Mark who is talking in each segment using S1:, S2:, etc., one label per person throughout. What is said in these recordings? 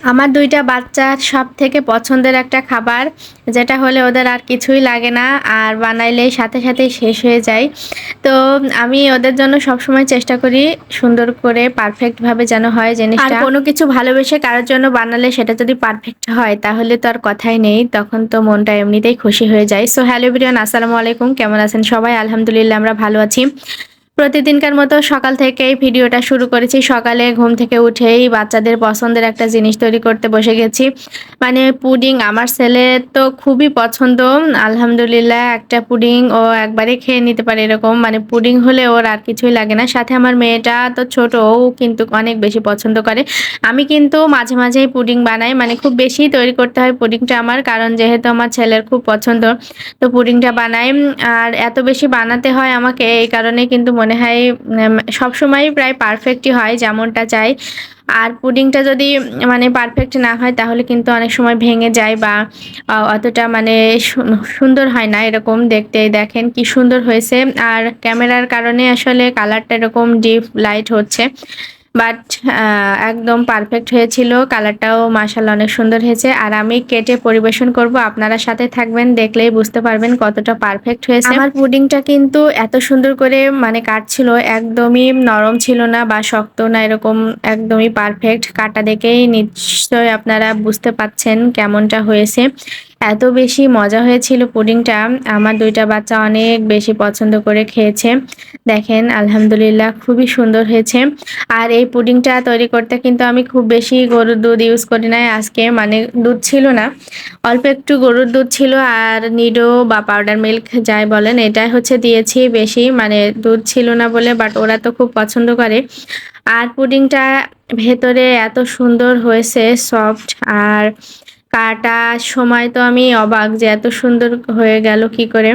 S1: আমার ২ টা বাচ্চার সবথেকে পছন্দের একটা খাবার, যেটা হলে ওদের আর কিছুই লাগে না। আর বানাইলেই সাথে, সাথেই শেষ হয়ে যায়। তো আমি ওদের জন্য সবসময় চেষ্টা করি সুন্দর করে পারফেক্ট ভাবে যেন হয় জিনিসটা। আর কোনো কিছু ভালোবেসে কারোর জন্য বানালে সেটা যদি পারফেক্ট হয় তাহলে তো আর কথাই নেই। তখন তো মনটা এমনিতেই খুশি হয়ে যায়। সো হ্যালো এভরিওয়ান, আসসালামু আলাইকুম। কেমন আছেন সবাই? আলহামদুলিল্লাহ আমরা ভালো আছি। প্রতিদিনকার মতো সকাল থেকেই ভিডিওটা শুরু করেছি। সকালে ঘুম থেকে উঠেই বাচ্চাদের পছন্দের একটা জিনিস তৈরি করতে বসে গেছি। মানে পুডিং আমার ছেলের তো খুবই পছন্দ। আলহামদুলিল্লাহ একটা পুডিং ও একবারে খেয়ে নিতে পারে এরকম। মানে পুডিং হলে ওর আর কিছুই লাগে না। সাথে আমার মেয়েটা তো ছোট, ও কিন্তু অনেক বেশি পছন্দ করে। আমি কিন্তু মাঝে, মাঝেই পুডিং বানাই। মানে খুব বেশি তৈরি করতে হয় পুডিংটা আমার। কারণ যেহেতু আমার ছেলের খুব পছন্দ, তো পুডিংটা বানাই। আর এত বেশি বানাতে হয় আমাকে, এই কারণে কিন্তু মনে হয় সবসময়ই প্রায় পারফেক্টই হয় যেমনটা চাই। আর পুডিংটা যদি মানে পারফেক্ট না হয় তাহলে কিন্তু অনেক সময় ভেঙে যায় বা অতটা মানে সুন্দর হয় না। এরকম দেখতে দেখেন কি সুন্দর হয়েছে। আর ক্যামেরার কারণে আসলে কালারটা এরকম ডিপ লাইট হচ্ছে। বাট একদম পারফেক্ট হয়েছিল। কালারটাও মাশাআল্লাহ অনেক সুন্দর হয়েছে। আর আমি কেটে পরিবেশন করব। আপনারা সাথে থাকবেন, দেখলেই বুঝতে পারবেন কতটা পারফেক্ট হয়েছে। আমার পুডিংটা কিন্তু এত সুন্দর করে মানে কাটছিল, একদমই নরম ছিল না বা শক্ত না, এরকম একদমই পারফেক্ট। কাটা দেখেই নিশ্চয়ই আপনারা বুঝতে পাচ্ছেন কেমনটা হয়েছে। এত বেশি মজা হয়েছিল পুডিংটা। আমার ২ টা বাচ্চা অনেক বেশি পছন্দ করে খেয়েছে। দেখেন আলহামদুলিল্লাহ খুবই সুন্দর হয়েছে। আর এই পুডিংটা তৈরি করতে কিন্তু আমি খুব বেশি গরুর দুধ ইউজ করি নাই আজকে। মানে দুধ ছিল না। অল্প একটু গরুর দুধ ছিল আর নিডো বা পাউডার মিল্ক যাই বলেন, এটাই হচ্ছে দিয়েছি বেশি। মানে দুধ ছিল না বলে, বাট ওরা তো খুব পছন্দ করে। আর পুডিংটা ভেতরে এত সুন্দর হয়েছে, সফট। আর কাটার সময় তো আমি অবাক যে এত সুন্দর হয়ে গেল কি করে।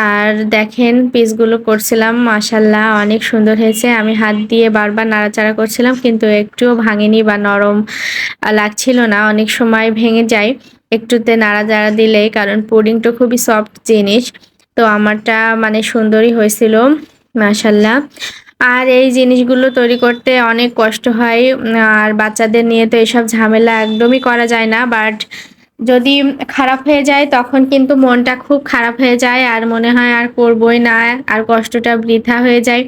S1: আর দেখেন পিসগুলো করছিলাম, মাশাআল্লাহ অনেক সুন্দর হয়েছে। আমি হাত দিয়ে বারবার নাড়াচাড়া করছিলাম কিন্তু একটুও ভাঙেনি বা নরম লাগছিল না। অনেক সময় ভেঙে যায় একটুতে নাড়াচাড়া দিলেই, কারণ পুডিং তো খুবই সফট জিনিস। তো আমারটা মানে সুন্দরই হয়েছিল, মাশাআল্লাহ। আর এই জিনিসগুলো তৈরি করতে অনেক কষ্ট হয়। আর বাচ্চাদের নিয়ে তো এসব ঝামেলা একদমই করা যায় না। বাট যদি খারাপ হয়ে যায় তখন কিন্তু মনটা খুব খারাপ হয়ে যায় আর মনে হয় আর করবই না, আর কষ্টটা বৃথা হয়ে যায়।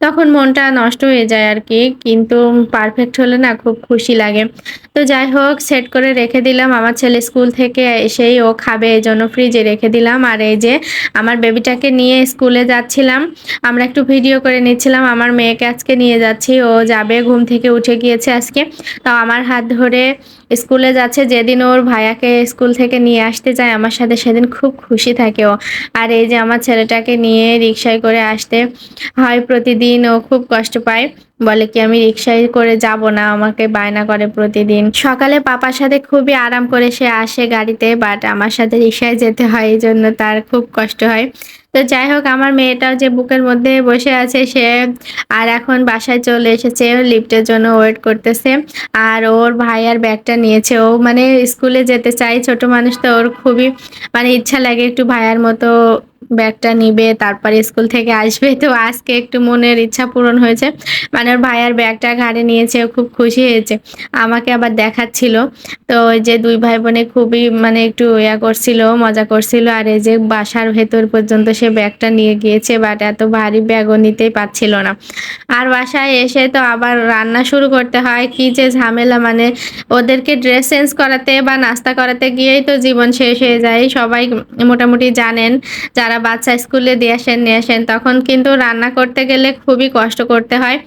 S1: তখন মনটা নষ্ট হয়ে যায় আরকি। কিন্তু পারফেক্ট হলে না খুব খুশি লাগে। তো যাই হোক, সেট করে রেখে দিলাম। আমার ছেলে স্কুল থেকে এসেই ও খাবে এজন্য ফ্রিজে রেখে দিলাম। আর এই যে আমার বেবিটাকে নিয়ে স্কুলে যাচ্ছিলাম। আমরা একটু ভিডিও করে নিচ্ছিলাম। আমার মেয়েকে আজকে নিয়ে যাচ্ছি। ও যাবে, ঘুম থেকে উঠে গিয়েছে আজকে। তো আমার হাত ধরে স্কুলে যাচ্ছে। যেদিন ওর ভাইয়াকে স্কুল থেকে নিয়ে আসতে যায় আমার সাথে, সেদিন খুব খুশি থাকে ও। আর এই যে আমার ছেলেটাকে নিয়ে রিক্সায় করে আসতে হয় প্রতিদিন, ও খুব কষ্ট পায়। বলে কি আমি রিক্সায় করে যাব না, আমাকে বায়না করে প্রতিদিন। সকালে পাপার সাথে খুবই আরাম করে সে আসে গাড়িতে, বাট আমার সাথে রিক্সায় যেতে হয়, এইজন্য তার খুব কষ্ট হয়। তো যাই হোক, আমার মেয়েটাও যে বুকের মধ্যে বসে আছে সে আর এখন বাসায় চলে এসেছে, লিফটের জন্য ওয়েট করতেছে। আর ওর ভাইয়ার ব্যাগটা নিয়েছে। ও মানে স্কুলে যেতে চায়, ছোট মানুষ তো, ওর খুবই মানে ইচ্ছা লাগে একটু ভাইয়ার মতো ব্যাগটা নিবে তারপরে স্কুল থেকে আসবে। তো আজকে একটু মনের ইচ্ছা পূরণ হয়েছে। মানে ওর ভাইয়ার ব্যাগটা ঘাড়ে নিয়েছে, ও খুব খুশি হয়েছে। আমাকে আবার দেখাচ্ছিল। তো ওই যে ২ ভাই বোনে খুবই মানে একটু করছিল, মজা করছিল। আর এই যে বাসার ভেতর পর্যন্ত সে ব্যাগটা নিয়ে গিয়েছে, বাট এত ভারী ব্যাগও নিতেই পারছিল না। আর বাসায় এসে তো আবার রান্না শুরু করতে হয়। কি যে ঝামেলা, মানে ওদেরকে ড্রেস চেঞ্জ করাতে বা নাস্তা করাতে গিয়েই তো জীবন শেষ হয়ে যায়। সবাই মোটামুটি জানেন, যারা বাচ্চা স্কুলে দিয়ে আসেন নিয়ে আসেন, তখন কিন্তু রান্না করতে গেলে খুবই কষ্ট করতে হয়।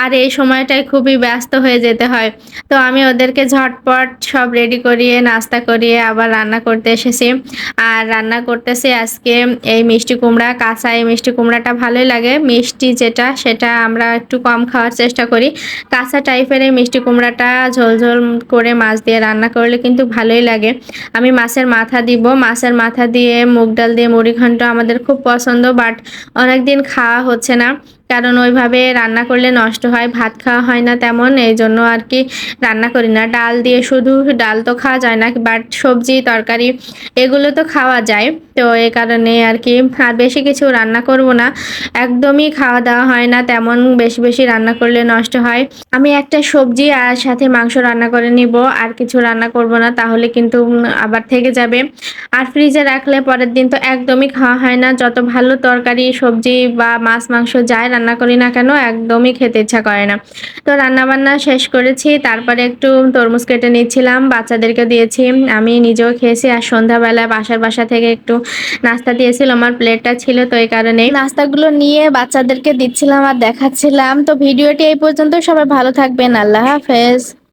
S1: আর এই সময়টায় খুবই ব্যস্ত হয়ে যেতে হয়। তো আমি ওদেরকে ঝটপট সব রেডি করিয়ে নাস্তা করিয়ে আবার রান্না করতে এসেছি। আর রান্না করতেছি আজকে এই মিষ্টি কুমড়া, কাঁচা এই মিষ্টি কুমড়াটা ভালোই লাগে। মিষ্টি যেটা সেটা আমরা একটু কম খাওয়ার চেষ্টা করি। কাঁচা টাইপের এই মিষ্টি কুমড়াটা ঝোল ঝোল করে মাছ দিয়ে রান্না করলে কিন্তু ভালোই লাগে। আমি মাছের মাথা দিব। মাছের মাথা দিয়ে মুগ ডাল দিয়ে মুড়ি ঘন্ট আমাদের খুব পছন্দ, বাট অনেকদিন খাওয়া হচ্ছে না। কারণ ওইভাবে রান্না করলে নষ্ট হয়, ভাত খাওয়া হয় না তেমন। এইজন্য আরকি রান্না করি না। ডাল দিয়ে শুধু ডাল তো খাওয়া যায় না, বাট সবজি, তরকারি এগুলো তো খাওয়া যায়। তো এই কারণে আরকি আর বেশি কিছু রান্না করব না। একদমই খাওয়া-দাওয়া হয় না তেমন, বেশি, বেশি রান্না করলে নষ্ট হয়। আমি একটা সবজি আর সাথে মাংস রান্না করে নিবো। আর কিছু রান্না করব না, তাহলে কিন্তু আবার থেকে যাবে। আর ফ্রিজে রাখলে পরের দিন তো একদমই খাওয়া হয় না। যত ভালো তরকারি, সবজি বা মাছ, মাংস যাই রান্না করি না কেন একদমই খেতে ইচ্ছা করে না। তো রান্নাবান্না শেষ করেছি। তারপরে একটু তরমুজ কেটে নিচ্ছিলাম, বাচ্চাদেরকে দিয়েছি। আমি নিজেও খেয়েছি। আর সন্ধ্যাবেলায় বাসা থেকে একটু নাস্তা দিয়েছিল। আমার প্লেটটা ছিল, তো এই কারণেই নাস্তাগুলো নিয়ে বাচ্চাদেরকে দিচ্ছিলাম আর দেখাচ্ছিলাম। তো ভিডিওটি এই পর্যন্ত। সবাই ভালো থাকবেন। আল্লাহ হাফেজ।